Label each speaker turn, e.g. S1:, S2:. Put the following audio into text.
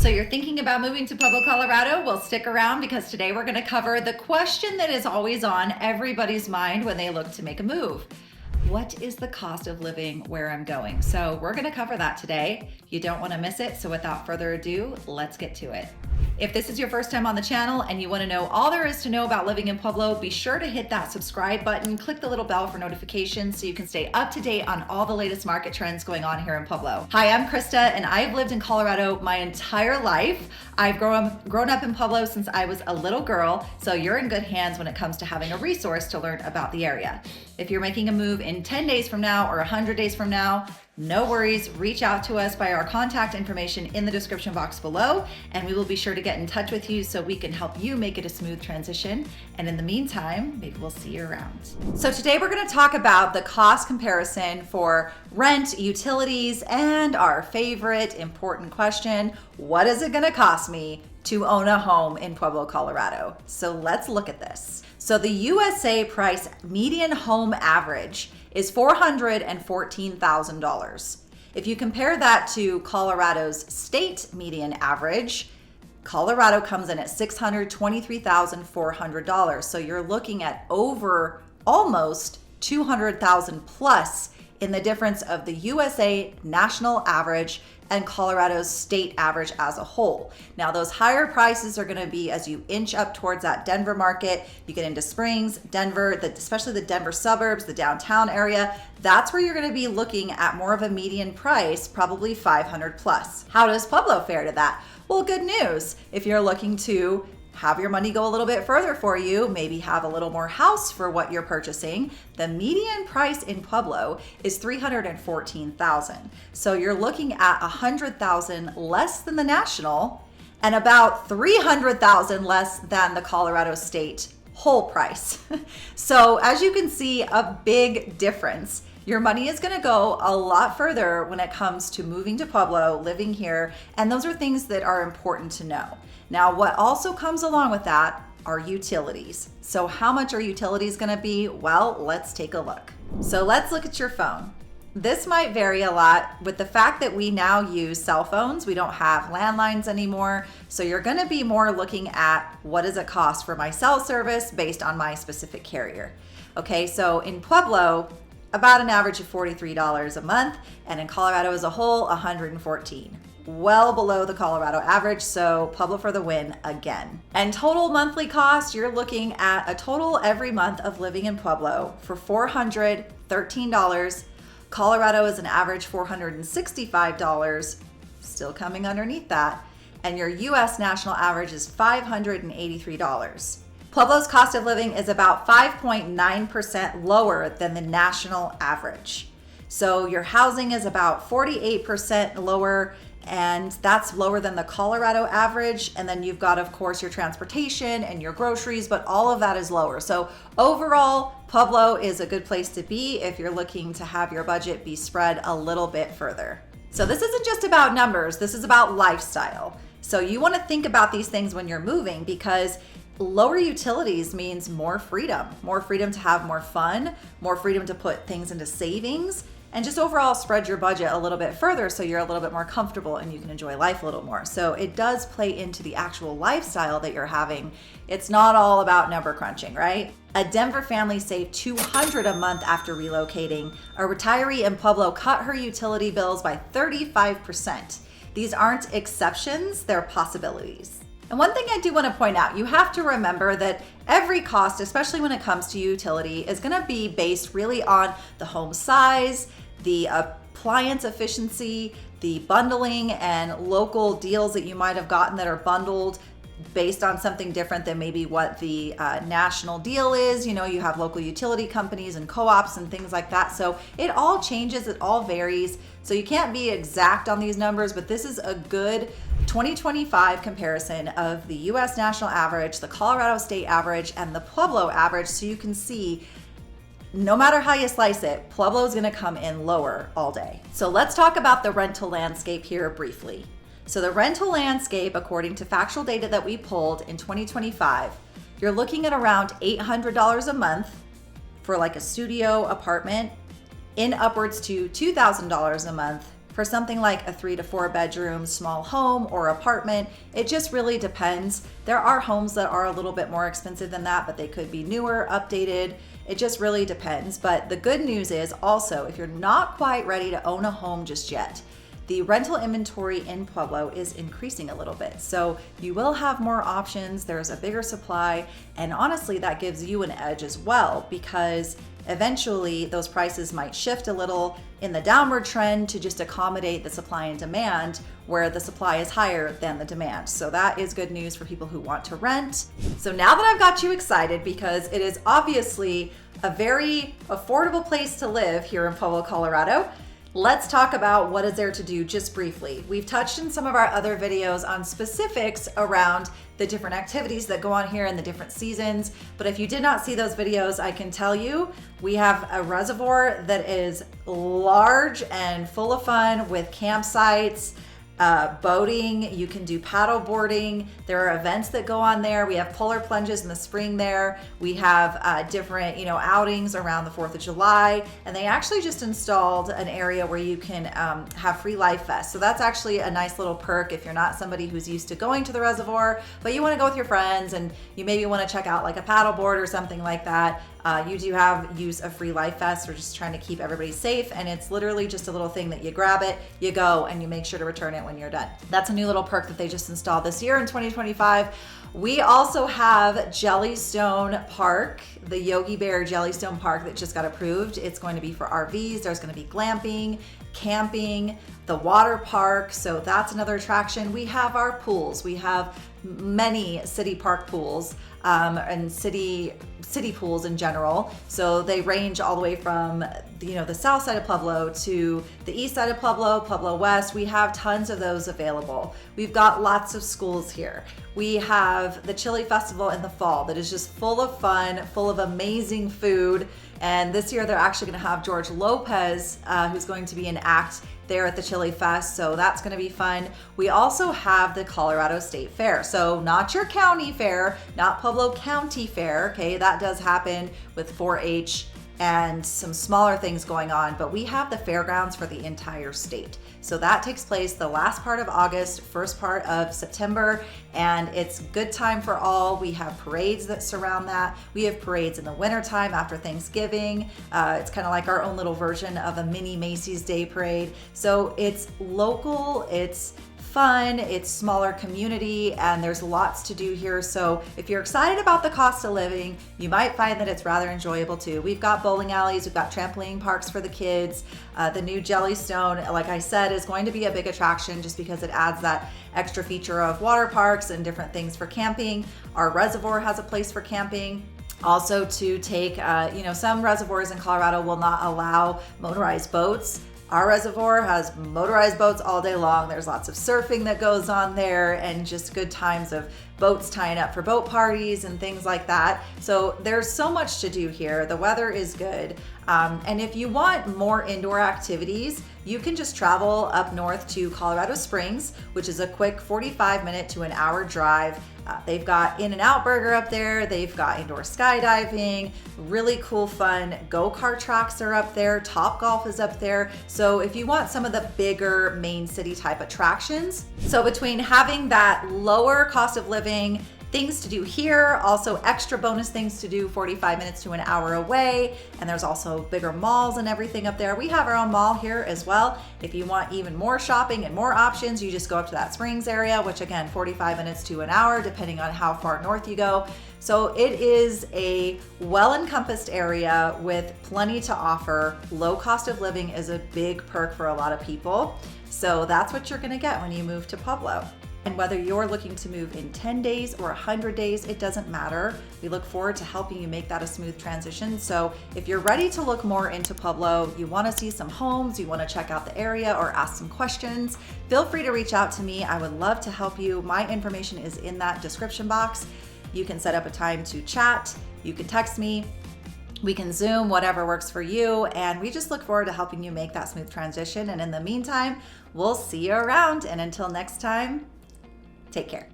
S1: So you're thinking about moving to Pueblo, Colorado? Well, stick around because today we're going to cover the question that is always on everybody's mind when they look to make a move. What is the cost of living where I'm going? So we're going to cover that today. You don't want to miss it. So without further ado, let's get to it. If this is your first time on the channel and you want to know all there is to know about living in Pueblo, be sure to hit that subscribe button, click the little bell for notifications so you can stay up to date on all the latest market trends going on here in Pueblo. Hi, I'm Krista and I've lived in Colorado my entire life. I've grown up in Pueblo since I was a little girl, so you're in good hands when it comes to having a resource to learn about the area. If you're making a move in 10 days from now or 100 days from now, no worries, reach out to us by our contact information in the description box below, and we will be sure to get in touch with you so we can help you make it a smooth transition. And in the meantime, maybe we'll see you around. So today we're gonna talk about the cost comparison for rent, utilities, and our favorite important question, what is it gonna cost me to own a home in Pueblo, Colorado? So let's look at this. So the USA price median home average is $414,000. If you compare that to Colorado's state median average, Colorado comes in at $623,400. So you're looking at over almost 200,000 plus in the difference of the USA national average and Colorado's state average as a whole. Now, those higher prices are gonna be as you inch up towards that Denver market, you get into Springs, Denver, especially the Denver suburbs, the downtown area, that's where you're gonna be looking at more of a median price, probably 500 plus. How does Pueblo fare to that? Well, good news. If you're looking to have your money go a little bit further for you, maybe have a little more house for what you're purchasing, the median price in Pueblo is $314,000. So you're looking at $100,000 less than the national and about $300,000 less than the Colorado state whole price. So as you can see, a big difference. Your money is gonna go a lot further when it comes to moving to Pueblo, living here, and those are things that are important to know. Now, what also comes along with that are utilities. So how much are utilities gonna be? Well, let's take a look. So let's look at your phone. This might vary a lot with the fact that we now use cell phones. We don't have landlines anymore. So you're gonna be more looking at what does it cost for my cell service based on my specific carrier. Okay, so in Pueblo, about an average of $43 a month, and in Colorado as a whole, $114. Well below the Colorado average, so Pueblo for the win again. And total monthly cost, you're looking at a total every month of living in Pueblo for $413. Colorado is an average $465, still coming underneath that. And your US national average is $583. Pueblo's cost of living is about 5.9% lower than the national average. So your housing is about 48% lower, and that's lower than the Colorado average. And then you've got, of course, your transportation and your groceries, but all of that is lower. So overall, Pueblo is a good place to be if you're looking to have your budget be spread a little bit further. So this isn't just about numbers, this is about lifestyle. So you want to think about these things when you're moving, because lower utilities means more freedom to have more fun, more freedom to put things into savings, and just overall spread your budget a little bit further so you're a little bit more comfortable and you can enjoy life a little more. So it does play into the actual lifestyle that you're having. It's not all about number crunching, right? A Denver family saved $200 a month after relocating. A retiree in Pueblo cut her utility bills by 35%. These aren't exceptions, they're possibilities. And one thing I do want to point out, you have to remember that every cost, especially when it comes to utility, is going to be based really on the home size, the appliance efficiency, the bundling and local deals that you might have gotten that are bundled based on something different than maybe what the national deal is. You know, you have local utility companies and co-ops and things like that. So it all changes, it all varies. So you can't be exact on these numbers, but this is a good 2025 comparison of the US national average, the Colorado state average, and the Pueblo average. So you can see, no matter how you slice it, Pueblo is gonna come in lower all day. So let's talk about the rental landscape here briefly. So the rental landscape, according to factual data that we pulled in 2025, you're looking at around $800 a month for like a studio apartment, in upwards to $2,000 a month For something like a 3 to 4 bedroom small home or apartment, it just really depends. There are homes that are a little bit more expensive than that, but they could be newer, updated. It just really depends. But the good news is also, if you're not quite ready to own a home just yet, the rental inventory in Pueblo is increasing a little bit. So you will have more options, there's a bigger supply, and honestly, that gives you an edge as well, because eventually those prices might shift a little in the downward trend to just accommodate the supply and demand, where the supply is higher than the demand. So that is good news for people who want to rent. So now that I've got you excited, because it is obviously a very affordable place to live here in Pueblo, Colorado, let's talk about what is there to do just briefly. We've touched in some of our other videos on specifics around the different activities that go on here in the different seasons. But if you did not see those videos, I can tell you, we have a reservoir that is large and full of fun with campsites, boating, you can do paddle boarding. There are events that go on there. We have polar plunges in the spring there. We have different, outings around the 4th of July. And they actually just installed an area where you can have free life vests. So that's actually a nice little perk if you're not somebody who's used to going to the reservoir, but you want to go with your friends and you maybe want to check out like a paddle board or something like that. You do have use of free life vests. We're just trying to keep everybody safe, and it's literally just a little thing that you grab it, you go, and you make sure to return it when you're done. That's a new little perk that they just installed this year in 2025. We also have Jellystone Park, the Yogi Bear Jellystone Park that just got approved. It's going to be for RVs. There's going to be glamping, camping, the water park. So that's another attraction. We have our pools. We have many city park pools and city pools in general. So they range all the way from the south side of Pueblo to the east side of Pueblo, Pueblo West. We have tons of those available. We've got lots of schools here. We have the Chili Festival in the fall that is just full of fun, full of amazing food. And this year they're actually going to have George Lopez, who's going to be an act there at the Chili Fest. So that's going to be fun. We also have the Colorado State Fair. So not your county fair, not Pueblo County Fair. Okay, that does happen with 4-H and some smaller things going on, but we have the fairgrounds for the entire state. So that takes place the last part of August, first part of September, and it's good time for all. We have parades that surround that. We have parades in the wintertime after Thanksgiving. It's kind of like our own little version of a mini Macy's Day Parade. So it's local, it's fun, it's smaller community, and there's lots to do here. So if you're excited about the cost of living, you might find that it's rather enjoyable too. We've got bowling alleys, we've got trampoline parks for the kids. The new Jellystone, like I said, is going to be a big attraction just because it adds that extra feature of water parks and different things for camping. Our reservoir has a place for camping. Also to take, some reservoirs in Colorado will not allow motorized boats. Our reservoir has motorized boats all day long. There's lots of surfing that goes on there and just good times of boats tying up for boat parties and things like that. So there's so much to do here. The weather is good. And if you want more indoor activities, you can just travel up north to Colorado Springs, which is a quick 45-minute to an hour drive. They've got In-N-Out Burger up there. They've got indoor skydiving, really cool fun. Go-kart tracks are up there. Top Golf is up there. So if you want some of the bigger main city type attractions, so between having that lower cost of living, things to do here, also extra bonus things to do 45 minutes to an hour away, and there's also bigger malls and everything up there. We have our own mall here as well. If you want even more shopping and more options, you just go up to that Springs area, which again, 45 minutes to an hour, depending on how far north you go. So it is a well-encompassed area with plenty to offer. Low cost of living is a big perk for a lot of people. So that's what you're gonna get when you move to Pueblo. And whether you're looking to move in 10 days or 100 days, it doesn't matter. We look forward to helping you make that a smooth transition. So if you're ready to look more into Pueblo, you wanna see some homes, you wanna check out the area or ask some questions, feel free to reach out to me. I would love to help you. My information is in that description box. You can set up a time to chat, you can text me, we can Zoom, whatever works for you. And we just look forward to helping you make that smooth transition. And in the meantime, we'll see you around. And until next time, take care.